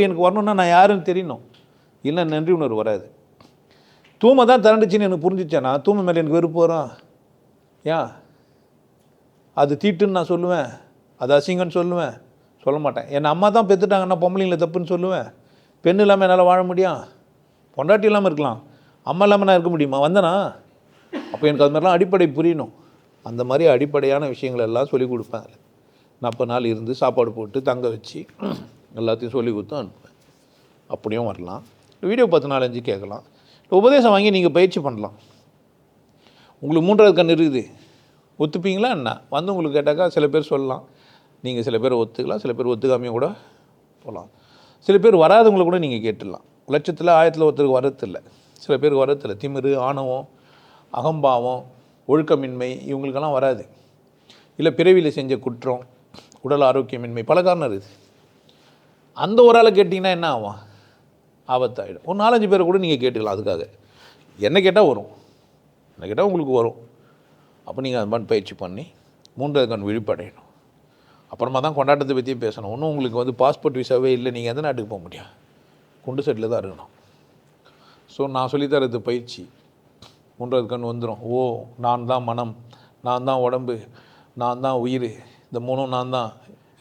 எனக்கு வரணும்னா நான் யாருன்னு தெரியணும், இல்லை நன்றி உணர்வு வராது. தூமை தான் திரண்டுச்சின்னு எனக்கு புரிஞ்சிச்சேன்னா தூமை மேலே எனக்கு வெறுப்பு வரும். ஏன் அது தீட்டுன்னு நான் சொல்லுவேன், அது அசிங்கன்னு சொல்லுவேன்? சொல்ல மாட்டேன். என் அம்மா தான் பெற்றுட்டாங்கன்னா பொம்பளைங்களை தப்புன்னு சொல்லுவேன்? பெண் இல்லாமல் என்னால் வாழ முடியும்? பொண்டாட்டி இல்லாமல் இருக்கலாம், அம்மா இல்லாமல் நான் இருக்க முடியுமா? வந்தனா? அப்போ எனக்கு அது மாதிரிலாம் அடிப்படை புரியணும். அந்த மாதிரி அடிப்படையான விஷயங்கள் எல்லாம் சொல்லிக் கொடுப்பேன். 40 நாள் இருந்து சாப்பாடு போட்டு தங்க வச்சு எல்லாத்தையும் சொல்லி கொடுத்து அனுப்புவேன். அப்படியும் வரலாம், வீடியோ 10 4 கேட்கலாம், உபதேசம் வாங்கி நீங்கள் பயிற்சி பண்ணலாம். உங்களுக்கு 3வது கண் இருக்குது, ஒத்துப்பீங்களா என்ன? வந்து உங்களுக்கு கேட்டாக்கா சில பேர் சொல்லலாம், நீங்கள் சில பேர் ஒத்துக்கலாம், சில பேர் ஒத்துக்காமையும் கூட போகலாம். சில பேர் வராதவங்களை கூட நீங்கள் கேட்டுடலாம். லட்சத்தில் 1000 ஒருத்தருக்கு வரதில்லை, சில பேருக்கு வரதில்லை. திமிரு, ஆணவம், அகம்பாவம், ஒழுக்கமின்மை இவங்களுக்கெல்லாம் வராது. இல்லை பிறவியில் செஞ்ச குற்றம், உடல் ஆரோக்கியமின்மை, பல காரணம் இருக்குது. அந்த ஒரு ஆளை கேட்டிங்கன்னா என்ன ஆகும்? ஆபத்தாகிடும். ஒரு 4 5 பேரை கூட நீங்கள் கேட்டுக்கலாம். அதுக்காக என்ன கேட்டால் வரும், என்ன கேட்டால் உங்களுக்கு வரும். அப்போ நீங்கள் அது மாதிரி பயிற்சி பண்ணி 3வது கண் விழிப்படையணும். அப்புறமா தான் கொண்டாட்டத்தை பற்றியே பேசணும். ஒன்றும் உங்களுக்கு பாஸ்போர்ட் விசாவே இல்லை, நீங்கள் எந்த நாட்டுக்கு போக முடியும்? குண்டு செட்டில் தான் இருக்கணும். ஸோ நான் சொல்லித்தரது பயிற்சி. 3வது கண் வந்துடும். ஓ, நான் தான் மனம், நான் தான் உடம்பு, நான் தான் உயிர், இந்த 3ம் நான் தான்,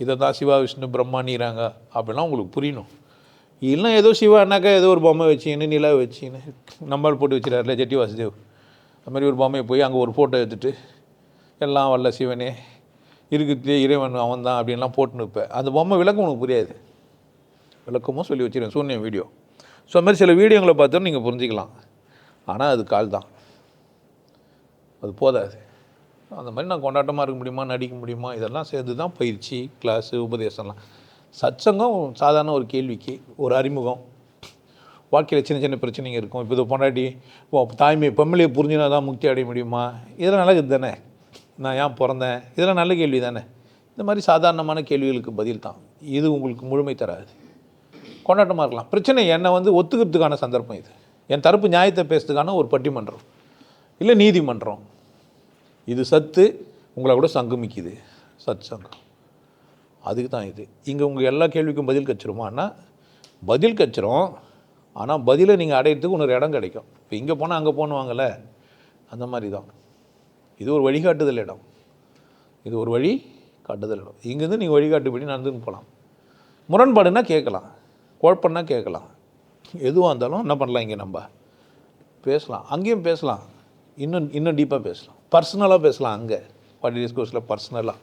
இதை தான் சிவா விஷ்ணு பிரம்மானிறாங்க அப்படிலாம் உங்களுக்கு புரியணும். இல்லைனா ஏதோ சிவானாக்கா ஏதோ ஒரு பொம்மை வச்சின்னு நிலா வச்சின்னு நம்பால் போட்டு வச்சுறாருல ஜெட்டி வாசுதேவ், அது மாதிரி ஒரு பொம்மையை போய் அங்கே ஒரு ஃபோட்டோ எடுத்துகிட்டு எல்லாம் வல்ல சிவனே இருக்கிறதே இறைவன் அவன் தான் அப்படின்லாம் போட்டுன்னு இருப்பேன். அந்த பொம்மை விளக்கம் உனக்கு புரியாது, விளக்கமும் சொல்லி வச்சுருவேன் சூன்யம் வீடியோ. ஸோ அது மாதிரி சில வீடியோங்களை பார்த்தோம் நீங்கள் புரிஞ்சிக்கலாம். ஆனால் அது கால் தான், அது போதாது. அந்த மாதிரி நான் கொண்டாட்டமாக இருக்க முடியுமா, நடிக்க முடியுமா, இதெல்லாம் சேர்ந்து தான் பயிற்சி, கிளாஸு, உபதேசம்லாம். சத்சங்கம் சாதாரண ஒரு கேள்விக்கு ஒரு அறிமுகம். வாழ்க்கையில் சின்ன சின்ன பிரச்சனைங்க இருக்கும். இப்போ இதை பொண்டாட்டி தாய்மை பொம்பளையை புரிஞ்சுனா தான் முக்தி அடைய முடியுமா, இதெல்லாம் நல்லது தானே, நான் ஏன் பிறந்தேன், இதெல்லாம் நல்ல கேள்வி தானே. இந்த மாதிரி சாதாரணமான கேள்விகளுக்கு பதில் தான். இது உங்களுக்கு முழுமை தராது. கொண்டாட்டமாக இருக்கலாம். பிரச்சனை என்னை ஒத்துக்கிறதுக்கான சந்தர்ப்பம் இது. என் தரப்பு நியாயத்தை பேசுறதுக்கான ஒரு பட்டிமன்றம், இல்லை நீதிமன்றம். இது சத்து உங்களை கூட சங்கமிக்குது, சத் சங்கம். அதுக்கு தான் இது. இங்கே உங்கள் எல்லா கேள்விக்கும் பதில் கச்சிருமான்னா பதில் கச்சிரும். ஆனால் பதிலை நீங்கள் அடையிறதுக்கு இன்னொரு இடம் கிடைக்கும். இப்போ இங்கே போனால் அங்கே போனுவாங்கள்ல, அந்த மாதிரி தான். இது ஒரு வழிகாட்டுதல் இடம், இது ஒரு வழி காட்டுதல் இடம். இங்கேருந்து நீங்கள் வழிகாட்டுபடி நடந்துன்னு போகலாம். முரண்பாடுன்னா கேட்கலாம், குழப்பம்னா கேட்கலாம். எதுவாக இருந்தாலும் என்ன பண்ணலாம், இங்கே நம்ம பேசலாம், அங்கேயும் பேசலாம், இன்னும் டீப்பாக பேசலாம், பர்சனலாக பேசலாம். அங்கே வாட் டிஸ்கோர்ஸில் பர்சனலாக